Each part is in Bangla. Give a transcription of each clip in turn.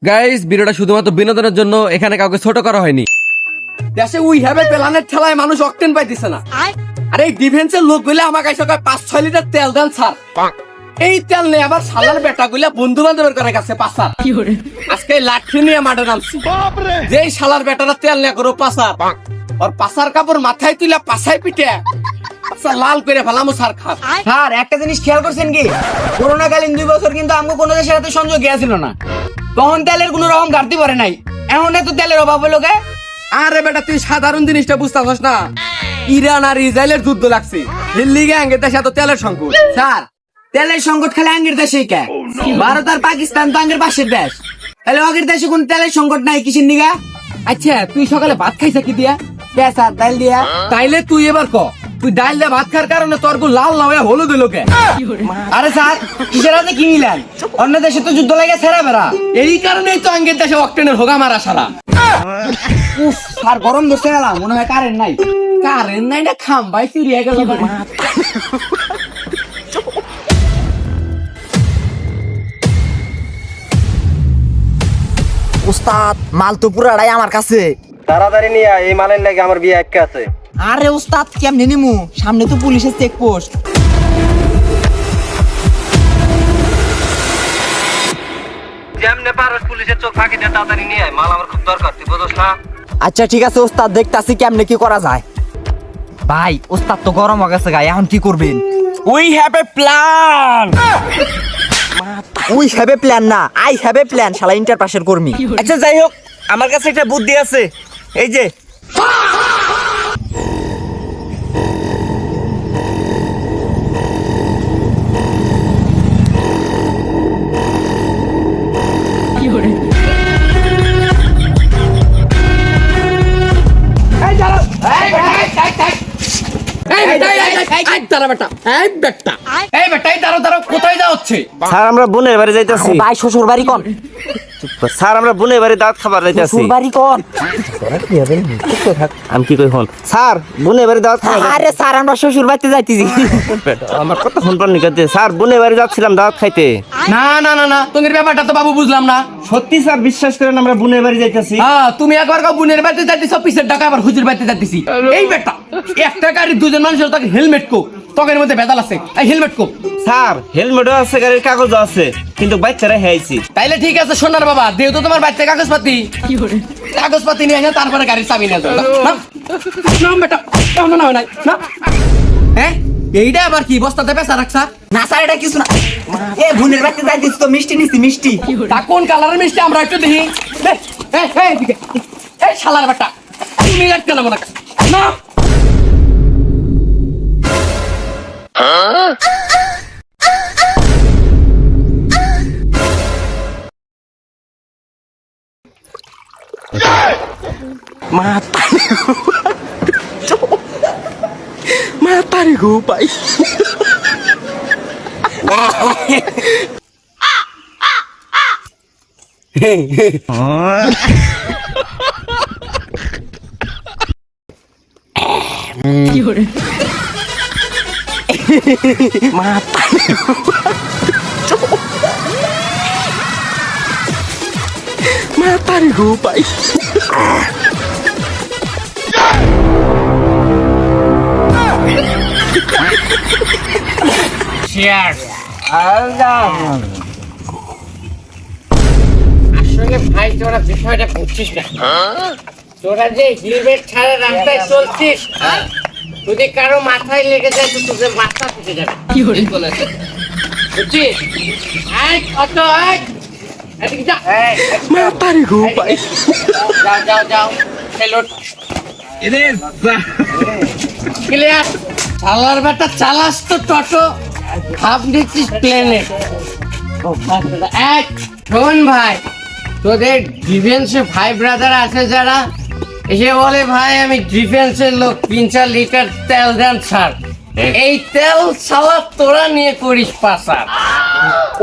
গাইস, ভিডিওটা শুধুমাত্র বিনোদনের জন্য, এখানে কাউকে ছোট করা হয়নি। দেশে উই হ্যাভ এ প্ল্যানের ঠেলায় মানুষ অক্টেন পাইতেছে না। আরে এই ডিফেন্সের লোক গুলো আমাকে এসে 5-6 লিটার তেল দেন স্যার। এই তেল নিয়ে আবার শালার বেটা গুলা বন্ধু বান্ধবের করে কাছে পাসার। আজকে লাঠি নিয়ে মাঠে নামছি। যেই শালার বেটারা তেল নিয়ে করো পাসার, আর পাসার কাপড় মাথায় তুলে পাছায় পিটে লাল করে ফেলামো স্যার। খান স্যার, একটা জিনিস খেয়াল করছেন কি, করোনাকালীন 2 বছর কিন্তু আমাকে কোনো দেশের সাথে সংযোগ গিয়েছিল না, তখন তেলের কোনো রকম ঘাটতি পড়ে নাই। এখন তো তেলের অভাব হলো কে? আরে বেটা তুই সাধারণ জিনিসটা বুঝতেছস না। ইরান আর ইসরায়েলের যুদ্ধ লাগছে, দিল্লিকে আঙ্গের দেশে এত তেলের সংকট। স্যার, তেলের সংকট খালি আঙ্গের দেশেই কে? ভারত আর পাকিস্তান তো আঙ্গের পাশের দেশ, তাহলে আগের দেশে কোন তেলের সংকট নাই কিসের নিগা? আচ্ছা তুই সকালে ভাত খাইছা কি দিয়া? স্যার, ডাল দিয়া। তাইলে তুই এবার ক, তুই ডাল দিয়ে ভাত খাওয়ার কারণে তোর গো লাল না হয়ে হলুদ হলো কে? আরে স্যার, কিসের হাতে কি মিলান? অন্য দেশে তো যুদ্ধ লাগে ছেড়া বেড়া। এই কারণেই তো আঙ্গের দেশে অক্টেনের হোগা মারা সারা। উফ স্যার, গরম ধরতে গেলাম, মনে হয় কারেন্ট নাই। কারেন্ট নাই না, খাম্বাই চুরি হয়ে গেল। উস্তাদ, মাল তো পুরাটাই আমার কাছে। তাড়াতাড়ি নিয়ে আয়, এই মালের লাগে আমার বিয়ে একা আছে। আরে উস্তাদ, কেমনে নিমু? সামনে তো পুলিশের চেকপোস্ট। যেমনে পারস পুলিশের চোখ ফাঁকি দিয়ে তাড়াতাড়ি নিয়ে আয়, মাল আমার খুব দরকার, তুই বুঝছ না? আচ্ছা ঠিক আছে উস্তাদ, দেখতাছি কেমনে কি করা যায়। ভাই, উস্তাদ তো গরম হয়ে গেছে গায়ে, এখন কি করবেন? We have a plan. We have a plan না, আই হ্যাভ এ প্ল্যান, শালা ইন্টার পাশের কর্মী। আচ্ছা যাই হোক, আমার কাছে একটা বুদ্ধি আছে। এই যে কোথায় যা হচ্ছে? স্যার, আমরা বোনের বাড়ি যাইতেছি। ভাই, শ্বশুর বাড়ি কোন? স্যার, আমরা বোনের বাড়ি দাঁত খাবার যাইতেছি। শ্বশুর বাড়ি কোন? আমি কি কই হন? স্যার, বোনের বাড়ি দাঁত খাবার। আরে স্যার, আমরা শ্বশুর বাড়িতে যাইতেছি। আমার কথা ফোন পান নিকাতে। স্যার, বোনের বাড়ি যাচ্ছিলাম দাঁত খাইতে। না না না না, তোদের ব্যাপারটা তো বাবু বুঝলাম না। সত্যি স্যার, বিশ্বাস করেন আমরা বোনের বাড়ি যাইতেছি। হ্যাঁ, তুমি একবার বোনের বাড়িতে যাইতেছ, পিসের টাকা আবার হুজুর বাড়িতে যাইতেছি। এই বেটা, একটা গাড়ির দুজন মানুষের তাকে হেলমেট কো, তকের মধ্যে ভেজাল আছে। এই হেলমেট কো। স্যার, হেলমেটও আছে, গাড়ির কাগজও আছে, কিন্তু বাচ্চারা হেয়াইছি। তাইলে ঠিক আছে, সোনার বাবা, যেহেতু তোমার বাচ্চা কাগজপাতি, কাগজপাতি নিয়ে আসো, তারপরে গাড়ির চাবি নিয়ে যাও। না বেটা, না না না। হ্যাঁ, এইটা আবার কি বস্তাতে পেঁচা রাখছা? না স্যার, এটা কিছু না। এ বোনের বাড়িতে যাইতেছি তো, মিষ্টি নিছি, মিষ্টি। তা কোন কালারের মিষ্টি আমরা একটু দেখি। এই শালার বেটা, তুমি একটা না মনে না। মাতারি গো পাই। মাতারি গো পাই। আসলে ভাই, তোরা বিষয়টা বুঝছিস না। তোরা যে হেলমেট ছাড়া রাস্তায় চলছিস, যদি কারো মাথায় লেগে যায় তো তোদের মাথা ফেটে যাবে। কি বলেছে বুঝছিস? কত এদিকে যা। মাতারি গো পাই। যাও যাও যাও, সেলুট। ক্লিয়ার। চালার বেটা, চালাস তো টোটো, ভাব নিচ্ছিস প্লেনে। শোন ভাই, তোদের ডিফেন্সে ভাই ব্রাদার আছে যারা, এসে বলে ভাই আমি ডিফেন্সের লোক, 3-4 লিটার তেল দেন স্যার। এই তেল সালা তোরা নিয়ে করিস পাচার।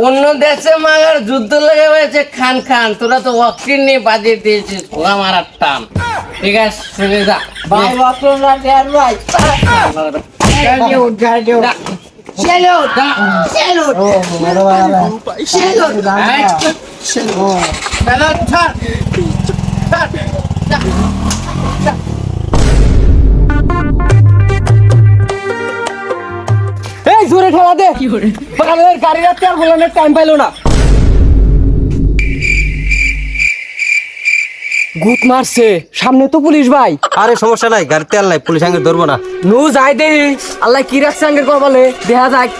অন্য দেশে মাগার যুদ্ধ লেগে হয়েছে খান খান, তোরা তো অক্সিজেন নিয়ে বাজিয়ে দিয়েছিস ঘোড়া মারার টান। ঠিক আছে, শুনে যা ভাই, অক্টোবর ভাই। এই জোরে ঠেলা দে বাগানের গাড়ির তেল বলানোর টাইম পাইলো না। গুট মারছে, সামনে তো পুলিশ ভাই। আরে সমস্যা নাই, গাড়ির তেল নাই, পুলিশ আঙ্গে ধরবো না। নু যাই দে, আল্লাহ কি রাখছে আঙ্গের কপালে, দেখা যাক।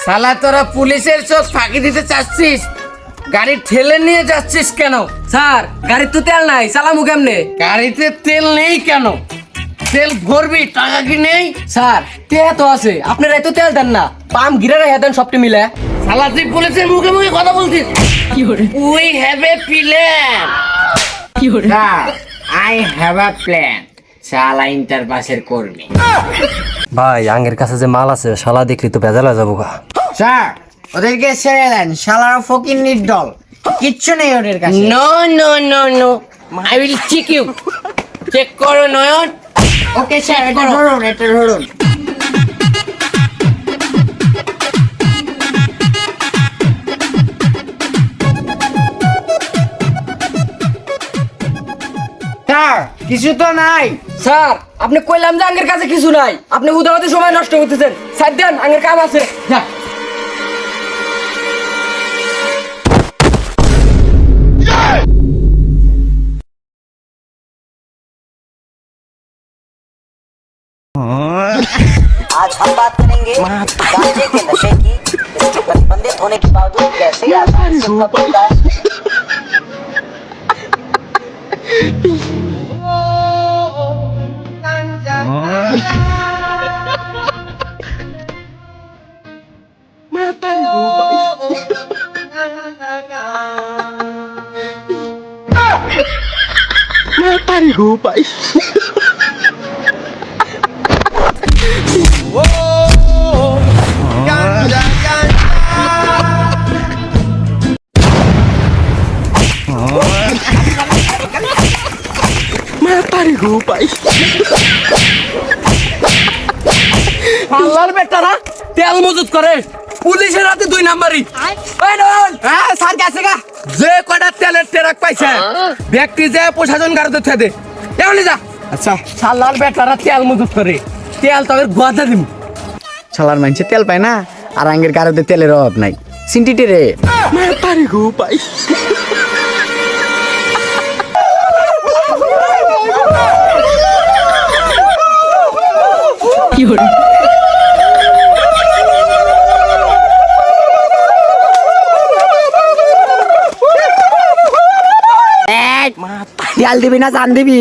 শালা তোরা পুলিশের চোখ ফাঁকি দিতে চাচ্ছিস, গাড়ি ঠেলে নিয়ে যাচ্ছিস কেন? স্যার গাড়ির তো তেল নাই, চালামু কেমনে? গাড়িতে তেল নেই কেন? তেল ভরবি, টাকা কি নেই? স্যার তেল তো আছে, আপনারা তো তেল দেন না, পাম্প গিরে রেখে দেন সবটি মিলে। শালা তুই পুলিশের মুখে মুখে কথা বলছিস। We have a plan. I have a plan. শালা ইন্টার পাসের কর্মী। ভাই আঙ্গের কাছে যে মাল আছে, শালা দেখলি তো বেজালা যাবো গা। স্যার ওদেরকে ছেড়ে দেন, শালারা ফকির নির্দল, কিচ্ছু নেই ওদের কাছে। No no no no, I will check you. Check করো নয়ন। ওকে স্যার, এটা ধরুন, এটা ধরুন। স্যার কিছু তো নাই। স্যার আপনি কইলাম যে আঙ্গের কাছে কিছু নাই, আপনি উদাহরণে সময় নষ্ট করতেছেন। স্যার দেন, আঙ্গের কাম আছে। যা। आज हम बात करेंगे गांजे के नशे की। इसके प्रतिबंधित होने के बावजूद कैसे आसानी से उपलब्ध होता है। আল্লাহর বেটারা তেল মজুত করে, পুলিশের হাতে 2 নাম্বারই। এই নয়ন, হ্যাঁ স্যার গেছে গা। যে কয়টা তেলের ট্রাক পাইছে ব্যক্তি যে প্রশাসন গাড়িতে থে দে, এমনি যা। আচ্ছা আল্লাহর বেটারা তেল মজুত করে, তেল তবে গোয়াতে দিম। শালার মানুষে তেল পায় না, আর আঙ্গের কারোতে তেলের অভাব নাই। সিনটিটে রে তেল দিবি না জান দিবি?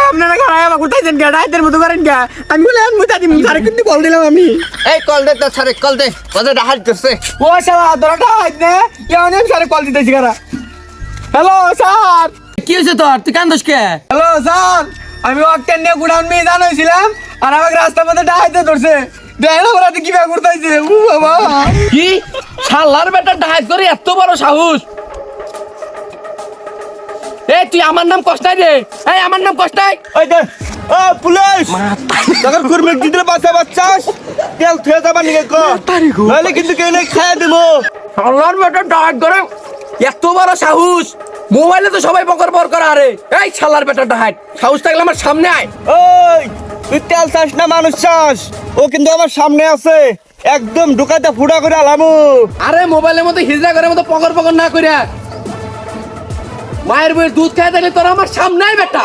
আপনারা খারাপ আমাকে উঠাইছেন কে? রাইতের মতো করেন কে? আমি বলে মুতা দিম, স্যার কিন্তু বল দিলাম আমি। এই কল দে তো স্যার, কল দে, কল দে ডাহাল করছে। ও শালা দরাটা হাইত নে, কেন আমি স্যার কল দিতেছি কারা? Hello sir. কি হয়েছে তোর, তুই কান্দোস কে? হ্যালো স্যার, আমি অক্টেন নিয়ে গুডাউন মিজান হয়েছিলাম, আর আমাকে রাস্তার মধ্যে ডাহাইতে ধরছে। দেখেন ওরা কি ব্যাগ করতেছে। ও বাবা, কি শালার বেটা ডাহাত করে এত বড় সাহস? এই তুই আমার নাম কষ্টাই দে, এই আমার নাম কষ্টাই। ওই দে, ও পুলিশ তোর কুরমেক দিতে বাচ্চা বাচ্চাস তেল থুয়ে যাবা নিকে কো নালে কিন্তু কেউ নাই খায় দেবো। শালার বেটা ডাহাত করে এত বড় সাহস, মোবাইলে তো সবাই বকর বকর করে। আরে এই শালার বেটা ডাহাত, সাহস থাকলে আমার সামনে আয়। ওই তুই তেল চাস না মানুষ চাস? ও কিন্তু আমার সামনে আছে, একদম ঢুকাতে ফুটা করে আলামু। আরে মোবাইলের মধ্যে হিজড়া করে মতো পকর পকর না কইরা, মায়ের বইয়ের দুধ খাই থাকলে তোর আমার সামনে আয় বেটা।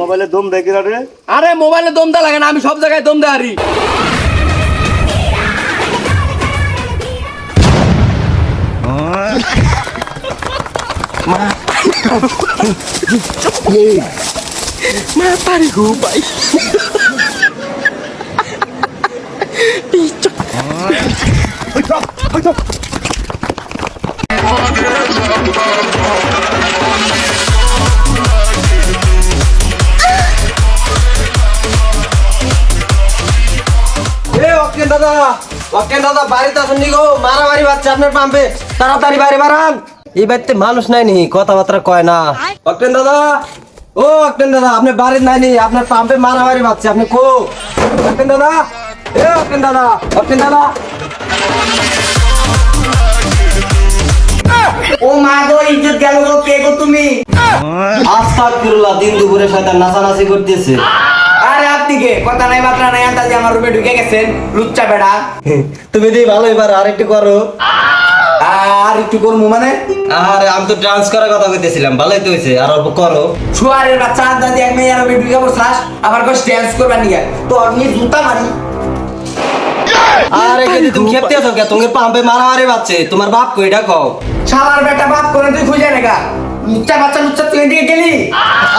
মোবাইলে দম দেখি রে। আরে মোবাইলে দম দা লাগে না, আমি সব জায়গায় দম দেয়ারি। এ ওকে দাদা, অকেন দাদা বাড়িতে আসুন নিগো, মারামারি বাচ্চা আপনার পাম্পে, তাড়াতাড়ি বাইরে বাড়ান। এই বাড়িতে মানুষ নাই নি, কথাবার্তা কয় না। অকেন দাদা, ও অকেন দাদা, আপনি বাড়ির নাই নি, আপনার পাম্পে মারামারি বাচ্চা, আপনি কো? অকেন দাদা, এ অকেন দাদা, অকেন দাদা। ও মা গো, ইজ্জত গেল গো, কে গো তুমি? আস্তাগফিরুল্লাহ, দিন দুপুরে শয়তান নাচানাচি করতেছে। আরে আপনি কে? কথা নাই বাত্রা নাই, আন্দাজে আমার রুমে ঢুকে গেছেন লুচ্চা বেড়া। তুমি দিয়ে ভালো, এবার আর একটু করো। আর একটু করবো মানে? আরে আমি তো ডান্স করার কথা কইতেছিলাম, ভালোই তো হয়েছে, আর অল্প করো। শুয়ারের বাচ্চা, আন্দাজে এক মেয়ে আর রুমে ঢুকে বসছাস, আবার কই ড্যান্স করবার নিয়ে তোর নিয়ে জুতা মারি। আরে কেদি তুমি খেপতে আছো কে? তোমার পাম্পে মারামারি বাচ্চে, তোমার বাপ কইটা কও। শালার বেটা বাপ করে তুই খুঁজে নেগা লুচ্চা বাচ্চা লুচ্চা তুই এদিকে গেলি।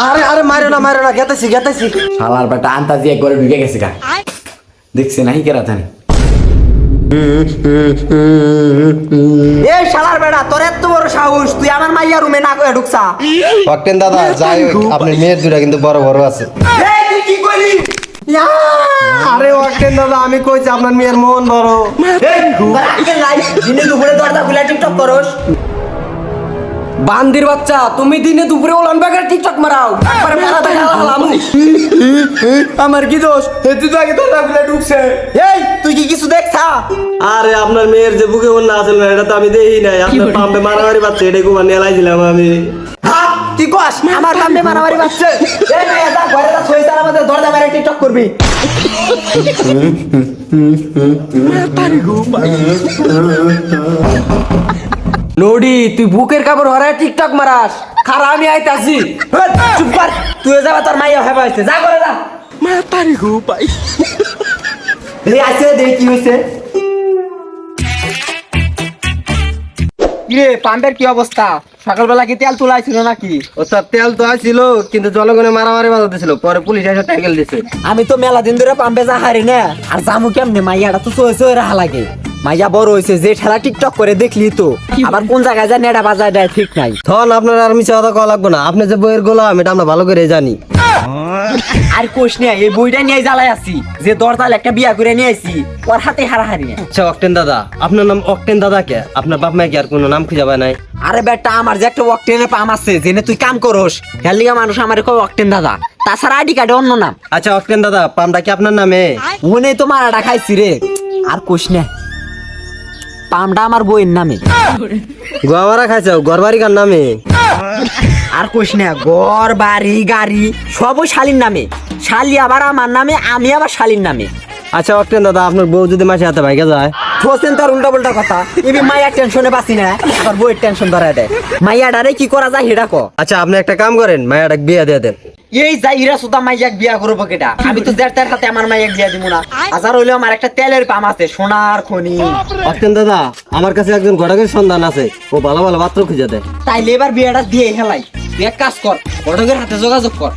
আরে আরে মারো না, মারো না, গেতেছি গেতেছি। শালার বেটা আন্দাজে এক ঘরে ঢুকে গেছে গা, দেখছে নাহি কেরা জানি। এই শালার বেটা, তোর এত বড় সাহস, তুই আমার মাইয়া রুমে না কয়ে ঢুকছা? অকটেন দাদা, যাই হোক, আপনার মেয়ের দুটা কিন্তু বড় বড় আছে। এই তুই কি কইলি? আরে অকটেন দাদা, আমি কইছি আপনার মেয়ের মন বড়। এই তোর আজকে লাইভ দিনে দুপুরে দরজা খুলে টিকটক করস? বান্দির বাচ্চা, তুমি দিনে দুপুরে ওলান বাগের টিকটক মারাও, একবারে মাথা দেখা হলাম। আমার কি দোষ? তুই তো আগে দরজা খুলে ঢুকছে। এই তুই কি কিছু দেখছা? আরে আপনার মেয়ের যে বুকে বন্যা আছে না, এটা তো আমি দেখি নাই। আপনার পাম্পে মারামারি বাচ্চা, এটাই কুমার নিয়ে লাইছিলাম আমি। হ্যাঁ তুই কস আমার সামনে মারামারি বাজছে? এই মেয়ে যা ঘরে যা, সইতার আমাদের দরজা মেরে টিকটক করবি। নডি, তুই বুকের কাপড় হরায় টিকটক মারাস, খারা আমি আইতাছি। চুপ কর, তুই যাবা, তোর মাইয়া হবে আসছে, যা করে যা। এই আসছে, দেখ কি হয়েছে। কিরে পাম্পের কি অবস্থা? সকালবেলা কি তেল তুলাইছিল নাকি? ও স্যার, তেল তো আসছিল, কিন্তু জনগণে মারামারি বাজাতেছিল, পরে পুলিশ এসে ট্যাকেল দিছে। আমি তো মেলা দিন ধরে পাম্পে যা হারি না, আর জামু কেমনে? মাইয়াটা তো চয়ে চয়ে রাহা লাগে। মাইয়া বড় হয়েছে, যে ঠেলা টিকটক করে দেখলি তো, আবার কোন জায়গায় যায় নেড়া বাজায় দেয় ঠিক নাই। তখন আপনার আর মিছে কথা কওয়া লাগবে না, আপনি যে বইয়ের গোলাম এটা আমরা ভালো করে জানি। আর কোষ নিয়ে এই বইটা নিয়ে জ্বালাই আছি, যে দরজাল একটা বিয়া করে নিয়ে আইছি, ওর হাতে হারাহারি। আচ্ছা অকটেন দাদা, আপনার নাম অকটেন দাদা কে? আপনার বাপ মায় কি আর কোনো নাম খুঁজে পায় নাই? আরে বেটা, আমার যে একটা অকটেনের পাম আছে, জেনে তুই কাম করস, হের লিগা মানুষ আমার কই অকটেন দাদা। তাছাড়া আইডি কার্ডে অন্য নাম। আচ্ছা অকটেন দাদা, পামটা কি আপনার নামে? ওনে তো মারাটা খাইছি রে। আর কোষ না, পামটা আমার বইয়ের নামে। গোয়ামারা খাইছো, গড়বাড়ি কার নামে? আর কোষ না, ঘর বাড়ি গাড়ি সব ওই শালির নামে। শালি আবার আমার নামে, আমি আবার শালির নামে। আচ্ছা অকটেন দাদা, আপনার বউ যদি মাসে হাতে ভাইকে যায়? বলছেন তোর উল্টা পাল্টা কথা। এবি মাইয়ার টেনশনে বাঁচি না, তোর বইয়ের টেনশন ধরায় দেয়। মাইয়াডারে কি করা যায় হেডা ক। আচ্ছা আপনি একটা কাম করেন, মায়াটা বিয়ে দিয়ে দেন। এই যাই ইরা সুতা মাইয়াক বিয়া করবো কেটা? আমি তো যার তার হাতে আমার মাইয়াক বিয়া দিব না। হাজার হইলেও আমার একটা তেলের পাম আছে, সোনার খনি। অকটেন দাদা, আমার কাছে একজন ঘটকের সন্ধান আছে, ও ভালো ভালো পাত্র খুঁজে দেয়। তাইলে এবার বিয়েটা দিয়ে হেলাই। তুই এক কাজ কর, ঘটকের হাতে যোগাযোগ কর।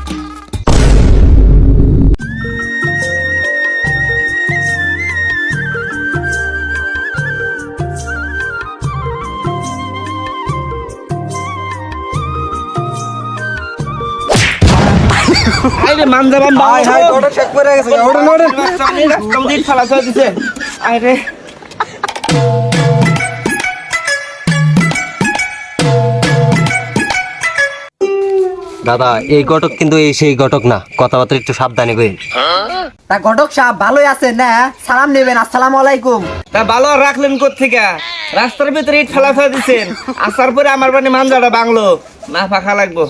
আইরে মান যাবাম ভাই, ঘটক শেখ করে গেছে, ওঠেন ওঠেন। আমি রাস্তা দিয়ে ফেলা চলে দিছে। আইরে দাদা, এই ঘটক কিন্তু এই সেই ঘটক না, কথাবার্তা একটু সাবধানে কইন। তা ঘটক সাহেব ভালোই আছে না? সালাম নেবেন, আসসালামু আলাইকুম। তা ভালো রাখলেন কোত্থেকে? রাস্তার ভিতরে ইট ফেলা ফেলা দিছেন, আসার পরে আমার বাড়ি মানজাটা বাংলো না ফাঁকা লাগবো।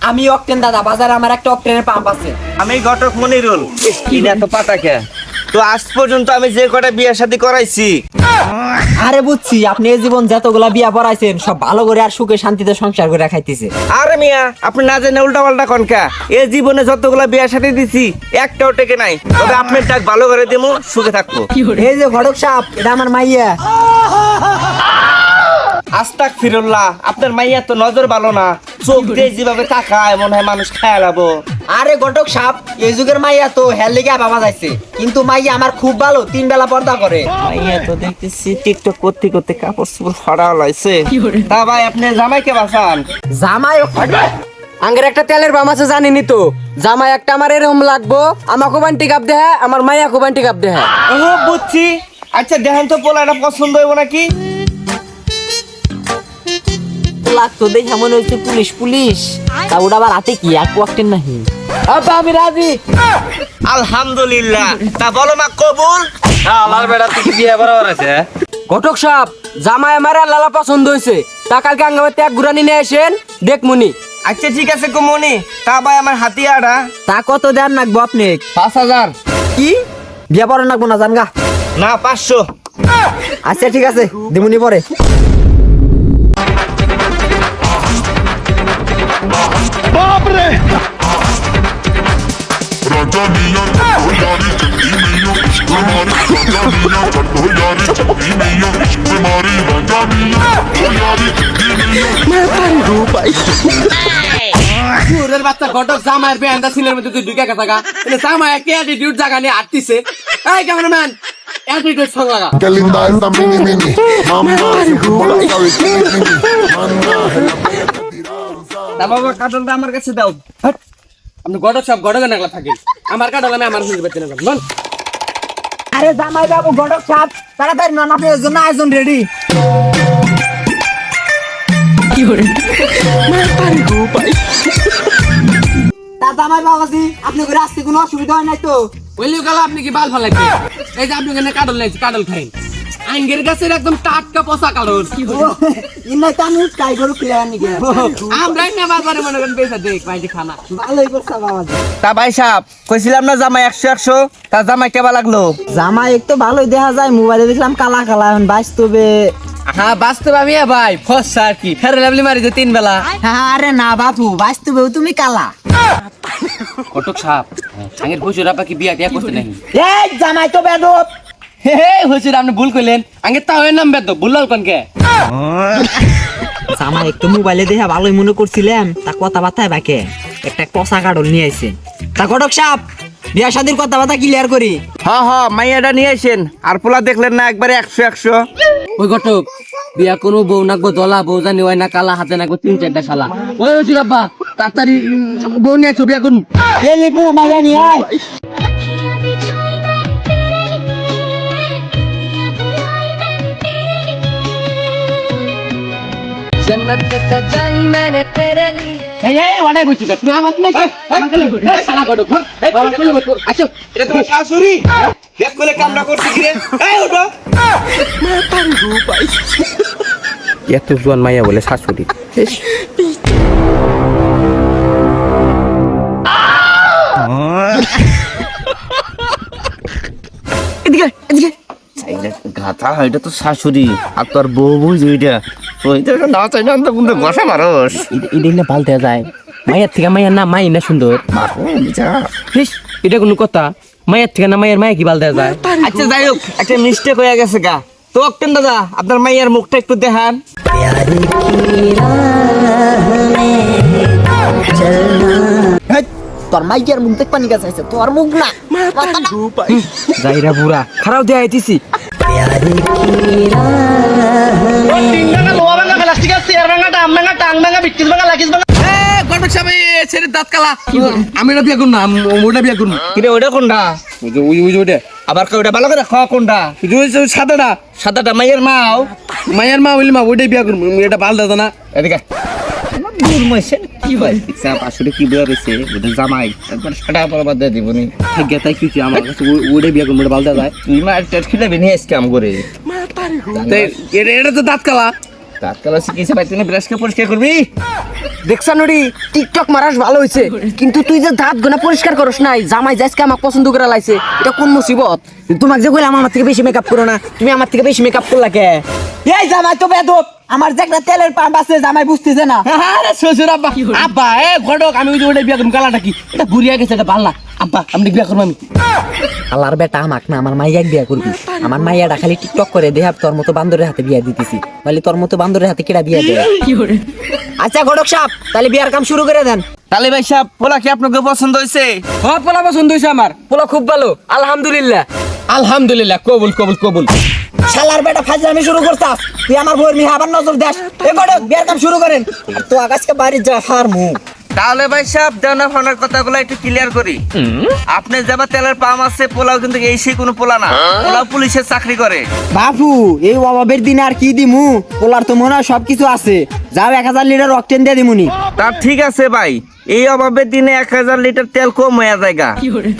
আমি অকটেন দাদা, বাজারে আমার একটা অকটেনের পাম্প আছে। আমি ঘটক মনিরুল। এটা তো পাতাকে তো আজ পর্যন্ত আমি যে কটা বিয়ে শাদী করাইছি। আরে বুঝছি, আপনি এই জীবন যতগুলা বিয়া পড়াইছেন সব ভালো করে আর সুখে শান্তিতে সংসার করে খাইতেছে। আরে মিয়া, আপনি না জেনে উল্টা পাল্টা কনকা। এই জীবনে যতগুলা বিয়ে শাদী দিছি একটাও টেকে নাই। তবে আপনার ডাক ভালো করে দিমু, সুখে থাকবো। এই যে ঘটক সাহেব, এটা আমার মাইয়া। আস্তাগফিরুল্লাহ, আপনার মাইয়া তো নজর ভালো না, চোখ দিয়ে যেভাবে তাকায় মনে হয় মানুষ খেয়াল হবো। আরে ঘটক সাহেব, এই যুগের মাইয়া তো হের লিগে বাবা যাইছে, কিন্তু মাইয়া আমার খুব ভালো, 3 বেলা পর্দা করে। মাইয়া তো দেখতেছি টিকটক করতে করতে কাপড় চোপড় ফাড়া লাইছে। তা ভাই আপনি জামাইকে বাঁচান। জামাই আঙ্গের একটা তেলের বাম আছে জানিনি তো, জামাই একটা আমার এরকম লাগবো, আমাকে বান্টি কাপ দেহা, আমার মাইয়া বান্টি কাপ দেহা। ও বুঝছি, আচ্ছা দেখেন তো পোলাটা পছন্দ হইব নাকি? লাগতো দেখে মনে হচ্ছে পুলিশ পুলিশ, তা ওটা আবার হাতে কি এক ওয়াক্টের নাহি। আব্বা আমি রাজি। আলহামদুলিল্লাহ। তা বলো মা কবুল? আমার বেটা তুই বিয়ে করার আছে? ঘটক সাহেব, জামাই আমার লালা পছন্দ হয়েছে, তা কালকে আঙ্গামাতে এক ঘুরানি নিয়ে আসেন দেখমুনি। আচ্ছা ঠিক আছে কমনি। তা ভাই আমার হাতিয়াটা তা কত দেন নাকবো আপনি? 5000। কি বিয়া পরে নাকবো না জানগা? না 500। আচ্ছা ঠিক আছে দিমুনি পরে। राजा मियां चढ़ो यारी चंदी मियां इश्क मारी राजा मियां चढ़ो यारी चंदी मियां इश्क मारी राजा मियां चढ़ो यारी चंदी मियां ওরের বাচ্চা ঘটক জামাইয়ের বেহানটা সিনের মধ্যে তুই ঢুকে গেছে গা। জামাই কি অ্যাটিটিউড জায়গা নিয়ে আটতিছে। এই ক্যামেরাম্যান অ্যাটিটিউড সং লাগা। Qué linda esa mini mini mamá sorry mini mini mamá তা বাবা কাটলটা আমার কাছে দাও। আপনি ঘটক সব ঘটকে নাগলা থাকেন, আমার কাটল আমি আমার শুনতে পাচ্ছি না। বল আরে জামাই বাবু ঘটক সাহেব তাড়াতাড়ি নন, আপনার জন্য আয়োজন রেডি। তা জামাই বাবাজি আপনি করে আসতে কোনো অসুবিধা হয় নাই তো? বললিও গেল আপনি কি বাল ফালাইছে? এই যে আপনি এখানে কাটল নাইছে, কাটল খাইন। আঙ্গের গাছের একদম টাটকা পচা কাটল। ইন্নাই তো আমি ট্রাই করু প্লেয়ার নিকে। আমরাই না বাজারে মনে করেন পয়সা দেখ ভাইটি খানা। ভালোই করছে বাবাজি। তা ভাই সাহেব কইছিলাম না জামাই 100 তা জামাই কেবা লাগলো? জামাই একটু ভালোই দেখা যায়, মোবাইলে দেখলাম কালা কালা, এখন বাস্তবে হ্যাঁ বাস্তব আমি ভাই ফসা আর কি ফেরে লাভলি মারি যে 3 বেলা। আরে না বাপু, বাস্তবেও তুমি কালা। ঘটক সাহেব আঙ্গের হুজুর আপা কি বিয়া টিয়া করতে নাকি? এই জামাই তো বেদব। হে হে হুজুর আপনি ভুল কইলেন, আঙ্গের তাও এর নাম বেদ ভুলাল কোন কে? জামাই একটু মোবাইলে দেখা ভালোই মনে করছিলাম, তা কথাবার্তায় বাকে একটা পচা কাটল নিয়ে আইছে। তা ঘটক সাহেব বিয়া শাদির কথাবার্তা ক্লিয়ার করি। হ্যাঁ মাইয়াটা নিয়ে আসেন। আর পোলা দেখলেন না একবারে 100। ওই ঘটক বিয়া কোনো বউ নাকবো দলা, বউ জানি হয় না কালা, হাতে নাকবো 3-4টা শালা। ওই হুজুর আব্বা তাড়াতাড়ি বউ নিয়ে ছবি এখন। এই এই ওটাই কইছি তুই আমার নাকি আমাকে লাগো শালা ঘটক এই বাবা কই বল আচ্ছা এটা তোমার শাশুড়ি এক কোলে কামড়া করছে কি রে? এই উঠো। এত জোয়ান মাইয়া বলে শাশুড়ি। এদিকে এদিকে। গাথা এটা তো শাশুড়ি আর তোর বউ বুঝ ওইটা তো এটা না চাই না তো কিন্তু বসা মারস এদিক না পাল্টে যায়, মায়ের থেকে মায়ের না মাই না সুন্দর। ইস, এটা কোনো কথা? মায়ের থেকে না মায়ের মায়ে কি পাল্টে যায়? আচ্ছা যাই হোক একটা মিস্টেক হয়ে গেছে গা। তো অক্টেন দাদা আপনার মাইয়ার মুখটা একটু দেখান। হেই, তোর মাইকের মুখ দেখ পানি গাছ আছে, তোর মুখ না। যাইরা বুড়া খারাপ দেয়া আইতিছি। ঘটক সাহেব ছেড়ে দাঁত কালা। আমি না বিয়া করুন না, ওটা বিয়া করুন। কিরে ওটা কোনটা? ওই ওইটা আবার ওটা ভালো করে খাওয়া কোনটা? সাদাটা সাদাটা মাইয়ের মাও। মায়ের মা হইলে মা ওইটাই বিয়া করুন, এটা পাল দাদা না। এদিকে কি ভাই আসলে কি বিয়া রয়েছে ওটা জামাই একবার সাটা পরবার দিয়ে দিবনি। গেতাই কি আমার কাছে ওইটাই বিয়া করুন, ওটা পাল দাদা। তুই মা টেট খিলাবি নিয়ে আজকে আম করে এটা তো দাঁত কালা। তাৎকাল শিখেছে ভাই, তুই ব্রাশকে পরিষ্কার করবি? দেখছা নড়ি টিকটক মারাস ভালো হইছে, কিন্তু তুই যে দাঁত গোনা পরিষ্কার করস নাই, জামাই যাইকে আমাকে পছন্দ করে লাইছে, এটা কোন মুসিবত? তোমাকে যে কইলাম আমার থেকে বেশি মেকআপ করো না, তুমি আমার থেকে বেশি মেকআপ করলা কে? এই জামাই তো বেদব, আমার যে একটা তেলের পাম্প আছে জামাই বুঝতেছে না। আরে শ্বশুর আব্বা আব্বা এ ঘটক আমি ওই যে ওইটা বিয়া করুন, কালাটা কি এটা বুড়িয়া গেছে, এটা ভাল না। আব্বা আপনি বিয়া করবো আমি। আল্লাহর বেটা আমাক না, আমার মাইয়াক বিয়া করবি। আমার মাইয়াটা খালি টিকটক করে দেহাব তোর মতো বান্দরের হাতে বিয়া দিতেছি, বলে তোর মতো বান্দরের হাতে কিরা বিয়া দেয়? আচ্ছা ঘটক সাহেব তাহলে বিয়ার কাম শুরু করে দেন। তাহলে ভাই সাহেব পোলা কি আপনাকে পছন্দ হয়েছে? হ্যাঁ পোলা পছন্দ হয়েছে আমার, পোলা খুব ভালো আলহামদুলিল্লাহ। আলহামদুলিল্লাহ কবুল কবুল কবুল। শালার বেটা ফাজলামি শুরু করতাস, তুই আমার বউয়ের মিহা আবার নজর দেস। এ ঘটক বিয়ার কাম শুরু করেন। আর তো আকাশকে বাড়ি যা হার মুখ তাহলে ভাই সাহেব দেওনা ফাওনার কথাগুলো একটু ক্লিয়ার করি। আপনি যাবা তেলের পাম আছে, পোলাও কিন্তু এই সেই কোনো পোলা না, পোলাও পুলিশের চাকরি করে। বাপু এই অভাবের দিনে আর কি দিমু, পোলার তো মনে হয় সবকিছু আছে, যাও 1000 লিটার অকটেন দিয়ে দিমুনি। তা ঠিক আছে ভাই, এই অভাবের দিনে 1000 লিটার তেল কম হয়ে যায়গা।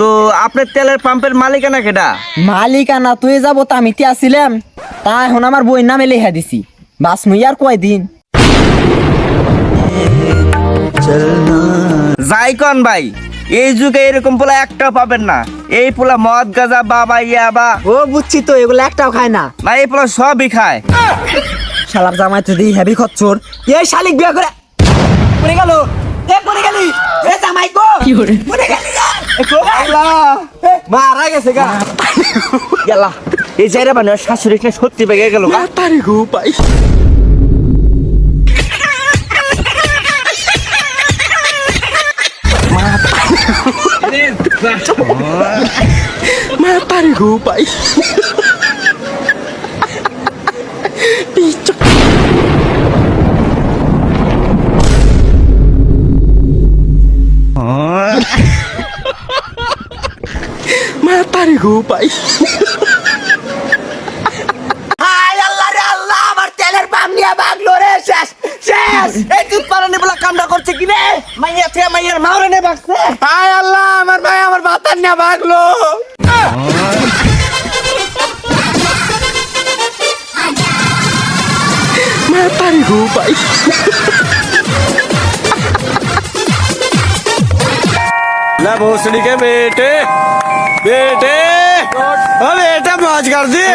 তো আপনার তেলের পাম্পের মালিকানা কেডা? মালিকানা তুই যাবো তো আমি আসছিলাম, তা এখন আমার বইয়ের নামে লেখা দিছি, বাস মুই আর কয়দিন। যাই কন ভাই, এই যুগে এরকম পোলা একটাও পাবেন না। এই পোলা মদ গাঁজা বাবা ইয়াবা ও বুঝছি তো, এগুলো একটাও খায় না। না, এই পোলা সবই খায়। শালার জামাই তো দিই হেভি খচ্চর, এই শালিক বিয়া করে পড়ে গেল। এ পড়ে গেলি, এ জামাই গো পড়ে গেলি গা। মারা গেছে গা গেলা। এই জায়গা মানে শাশুড়ি সত্যি বেগে গেল গা। তারি গো পাই মা তারি গো পাই মা তারি গো পাই। হায় আল্লাহ রে আল্লাহ, আমার তেলের পাম নিয়ে ভাগলো রে, শেষ শেষ। এই দুধ পারানি বলা কামটা করছে কি রে? মাইয়া থেকে মাইয়ার মাওরে নে বাকছে। হায় আল্লাহ, আমার ভাই আমার বাতার নিয়ে ভাগলো। মা তারি গো পাই। ना भोसड़ी के बेटे बेटे, अब बेटा मौज कर दी।